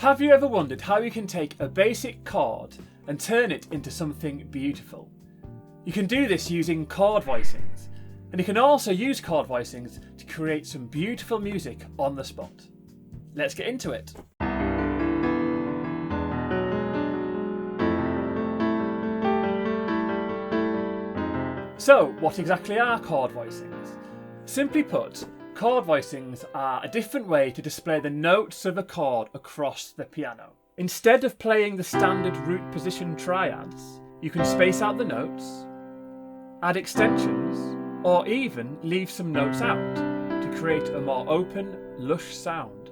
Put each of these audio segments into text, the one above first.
Have you ever wondered how you can take a basic chord and turn it into something beautiful? You can do this using chord voicings, and you can also use chord voicings to create some beautiful music on the spot. Let's get into it. So, what exactly are chord voicings? Simply put, chord voicings are a different way to display the notes of a chord across the piano. Instead of playing the standard root position triads, you can space out the notes, add extensions, or even leave some notes out to create a more open, lush sound.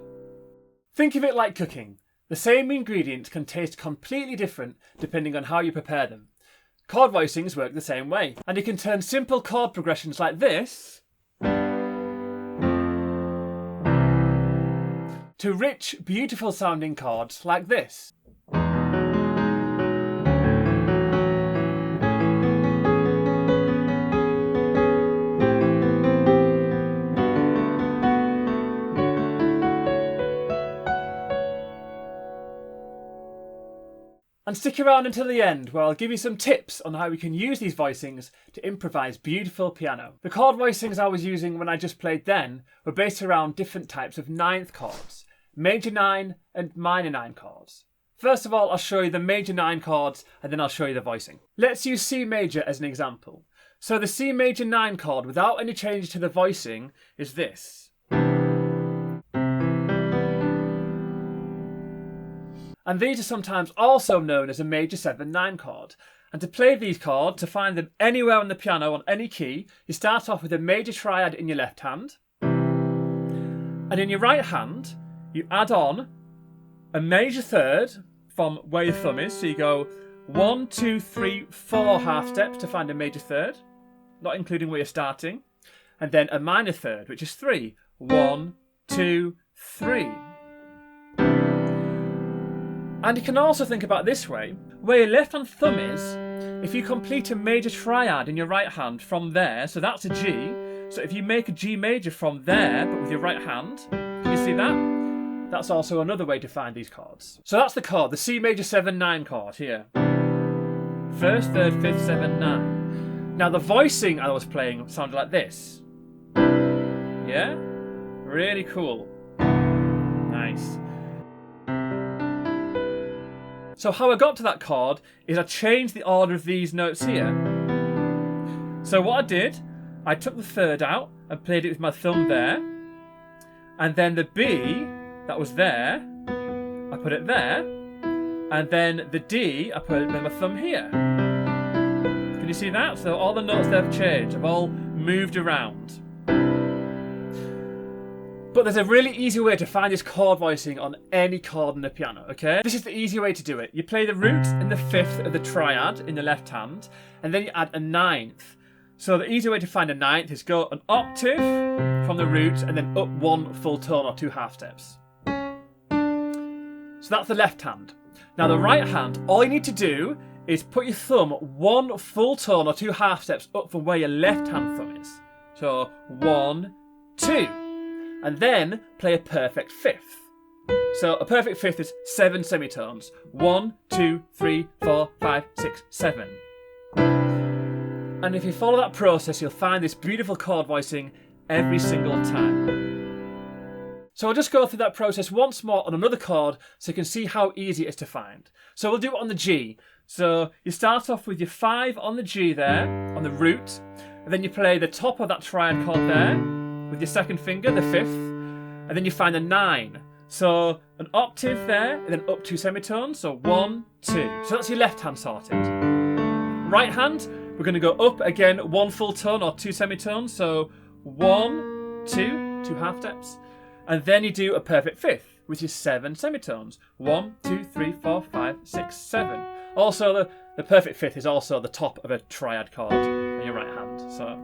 Think of it like cooking. The same ingredients can taste completely different depending on how you prepare them. Chord voicings work the same way, and you can turn simple chord progressions like this to rich, beautiful sounding chords like this. And stick around until the end, where I'll give you some tips on how we can use these voicings to improvise beautiful piano. The chord voicings I was using when I just played then were based around different types of ninth chords, major 9 and minor 9 chords. First of all, I'll show you the major 9 chords, and then I'll show you the voicing. Let's use C major as an example. So the C major 9 chord without any change to the voicing is this. And these are sometimes also known as a major 7-9 chord. And to play these chords, to find them anywhere on the piano on any key, you start off with a major triad in your left hand. And in your right hand, you add on a major third from where your thumb is. So you go 1, 2, 3, 4 half steps to find a major third, not including where you're starting. And then a minor third, which is 3. 1, 2, 3. And you can also think about it this way, where your left hand thumb is, if you complete a major triad in your right hand from there, so that's a G, so if you make a G major from there, but with your right hand, can you see that? That's also another way to find these chords. So that's the chord, the C major 7-9 chord here. 1st, 3rd, 5th, 7, 9. Now the voicing I was playing sounded like this. Yeah? Really cool. Nice. So how I got to that chord is I changed the order of these notes here. So what I did, I took the 3rd out and played it with my thumb there. And then the B that was there, I put it there. And then the D, I put it with my thumb here. Can you see that? So all the notes there have changed, have all moved around. But there's a really easy way to find this chord voicing on any chord in the piano, okay? This is the easy way to do it. You play the root in the 5th of the triad in the left hand, and then you add a 9th. So the easy way to find a 9th is go an octave from the root and then up 1 full tone or 2 half steps. So that's the left hand. Now the right hand, all you need to do is put your thumb 1 full tone or 2 half steps up from where your left hand thumb is. So 1, 2. And then play a perfect 5th. So a perfect 5th is 7 semitones. 1, 2, 3, 4, 5, 6, 7. And if you follow that process, you'll find this beautiful chord voicing every single time. So I'll just go through that process once more on another chord so you can see how easy it is to find. So we'll do it on the G. So you start off with your 5 on the G there, on the root, and then you play the top of that triad chord there, with your 2nd finger, the 5th, and then you find a 9. So an octave there, and then up 2 semitones, so 1, 2. So that's your left hand sorted. Right hand, we're going to go up again 1 full tone or 2 semitones, so 1, 2, 2 half steps. And then you do a perfect 5th, which is 7 semitones. 1, 2, 3, 4, 5, 6, 7. Also, the perfect 5th is also the top of a triad chord in your right hand. So.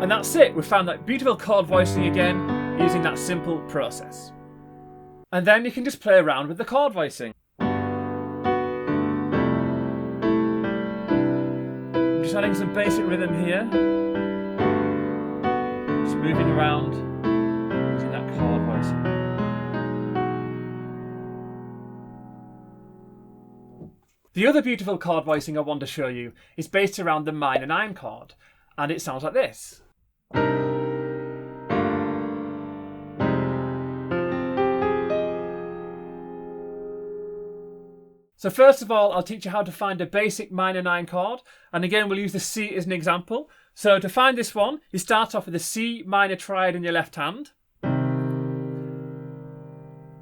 And that's it, we've found that beautiful chord voicing again using that simple process. And then you can just play around with the chord voicing. I'm just adding some basic rhythm here. Just moving around using that chord voicing. The other beautiful chord voicing I want to show you is based around the minor 9 chord, and it sounds like this. So first of all, I'll teach you how to find a basic minor 9 chord, and again we'll use the C as an example. So to find this one, you start off with a C minor triad in your left hand.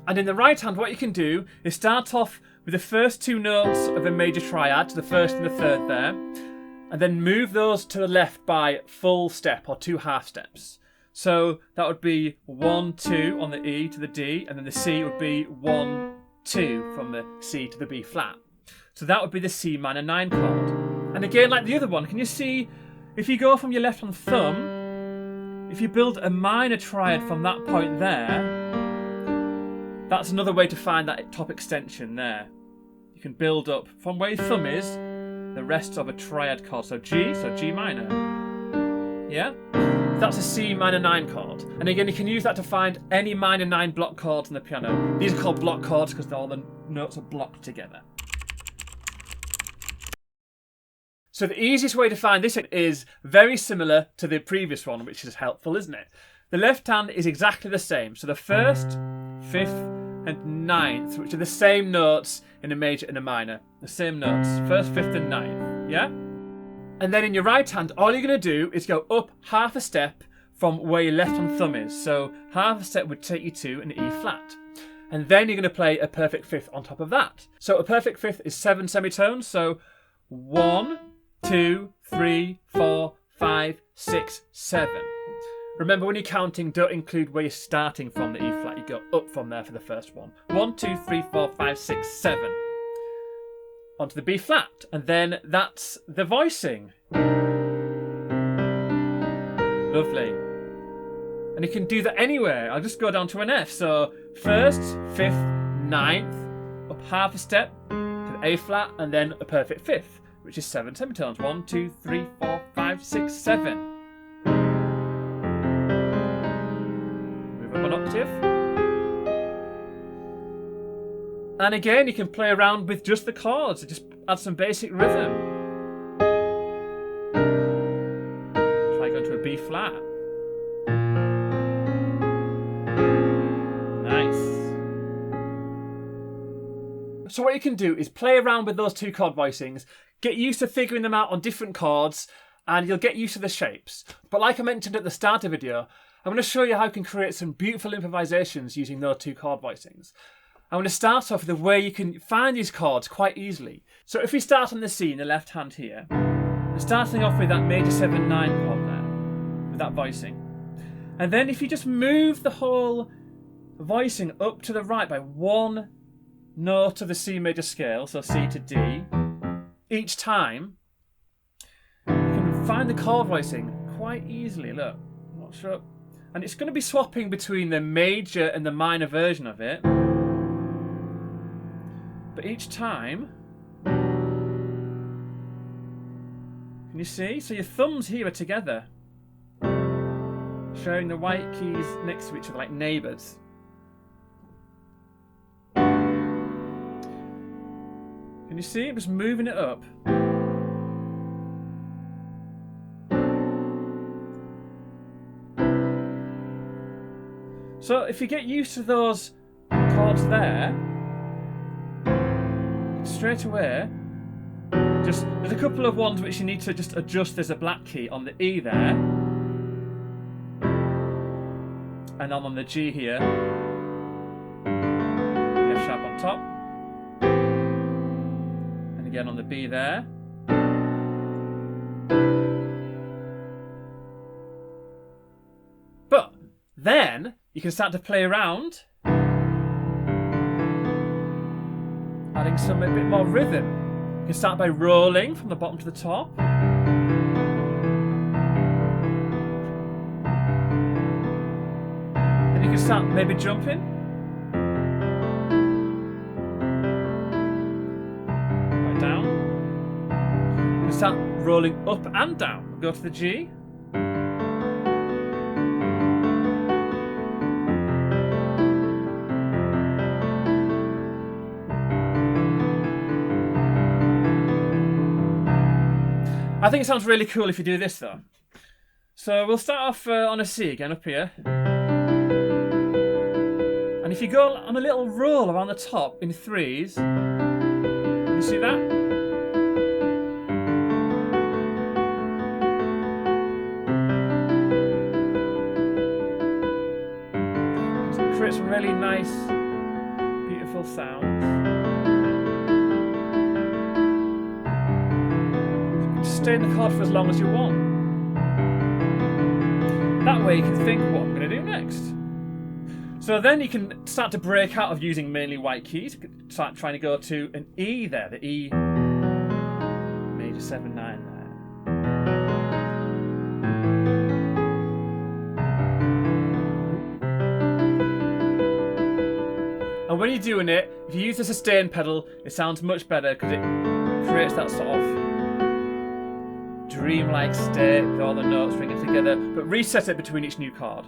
And in the right hand, what you can do is start off with the first 2 notes of a major triad, to the first and the third there, and then move those to the left by full step or 2 half steps. So that would be 1, 2 on the E to the D, and then the C would be 1, 2 from the C to the B flat. So that would be the C minor 9 chord. And again, like the other one, can you see, if you go from your left hand thumb, if you build a minor triad from that point there, that's another way to find that top extension there. You can build up from where your thumb is, the rest of a triad chord. So G minor. Yeah? That's a C minor 9 chord. And again, you can use that to find any minor 9 block chords on the piano. These are called block chords because all the notes are blocked together. So the easiest way to find this is very similar to the previous one, which is helpful, isn't it? The left hand is exactly the same. So the 1st, 5th, and 9th, which are the same notes in a major and a minor. The same notes, 1st, 5th, and 9th. Yeah? And then in your right hand, all you're going to do is go up half a step from where your left hand thumb is. So half a step would take you to an E flat. And then you're going to play a perfect 5th on top of that. So a perfect 5th is 7 semitones. So 1, 2, 3, 4, 5, 6, 7. Remember, when you're counting, don't include where you're starting from the E flat. You go up from there for the first one. 1, 2, 3, 4, 5, 6, 7. Onto the B flat. And then that's the voicing. Lovely. And you can do that anywhere. I'll just go down to an F. So 1st, 5th, 9th, up half a step to the A flat, and then a perfect 5th, which is 7 semitones. 1, 2, 3, 4, 5, 6, 7. An octave. And again, you can play around with just the chords and just add some basic rhythm. Try going to a B flat. Nice. So what you can do is play around with those 2 chord voicings, get used to figuring them out on different chords, and you'll get used to the shapes. But like I mentioned at the start of the video, I'm going to show you how you can create some beautiful improvisations using those 2 chord voicings. I'm going to start off with a way you can find these chords quite easily. So if we start on the C in the left hand here, we're starting off with that major 7-9 chord there, with that voicing. And then if you just move the whole voicing up to the right by 1 note of the C major scale, so C to D, each time, you can find the chord voicing quite easily. Look, I'm not sure. And it's going to be swapping between the major and the minor version of it. But each time, can you see? So your thumbs here are together, sharing the white keys next to each other like neighbours. Can you see? I'm just moving it up. So if you get used to those chords there, straight away, there's a couple of ones which you need to just adjust. There's a black key on the E there, and on the G here, F sharp on top, and again on the B there. But then you can start to play around, adding a bit more rhythm. You can start by rolling from the bottom to the top. And you can start maybe jumping. Right down. You can start rolling up and down. Go to the G. I think it sounds really cool if you do this though. So we'll start off on a C again up here. And if you go on a little roll around the top in threes, you see that? It creates some really nice, beautiful sounds. Just stay in the chord for as long as you want. That way you can think what I'm going to do next. So then you can start to break out of using mainly white keys. You can start trying to go to an E there, the E major 7/9 there. And when you're doing it, if you use the sustain pedal, it sounds much better because it creates that sort of dreamlike state with all the notes ringing together, but reset it between each new chord.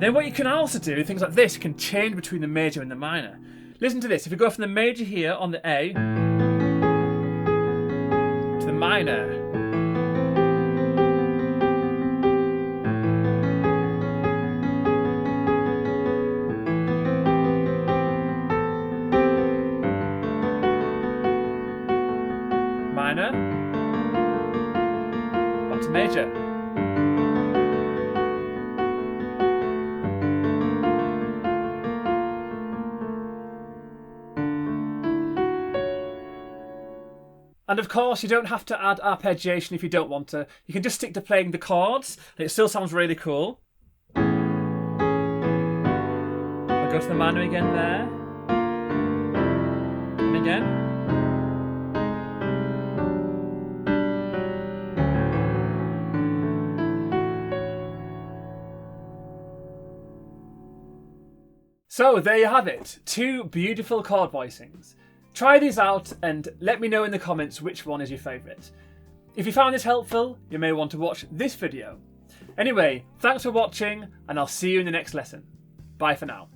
Then what you can also do, things like this, you can change between the major and the minor. Listen to this, if you go from the major here on the A to the minor. Minor, back to major. And of course, you don't have to add arpeggiation if you don't want to. You can just stick to playing the chords, and it still sounds really cool. I'll go to the minor again there. And again. So there you have it, 2 beautiful chord voicings. Try these out and let me know in the comments which one is your favourite. If you found this helpful, you may want to watch this video. Anyway, thanks for watching and I'll see you in the next lesson. Bye for now.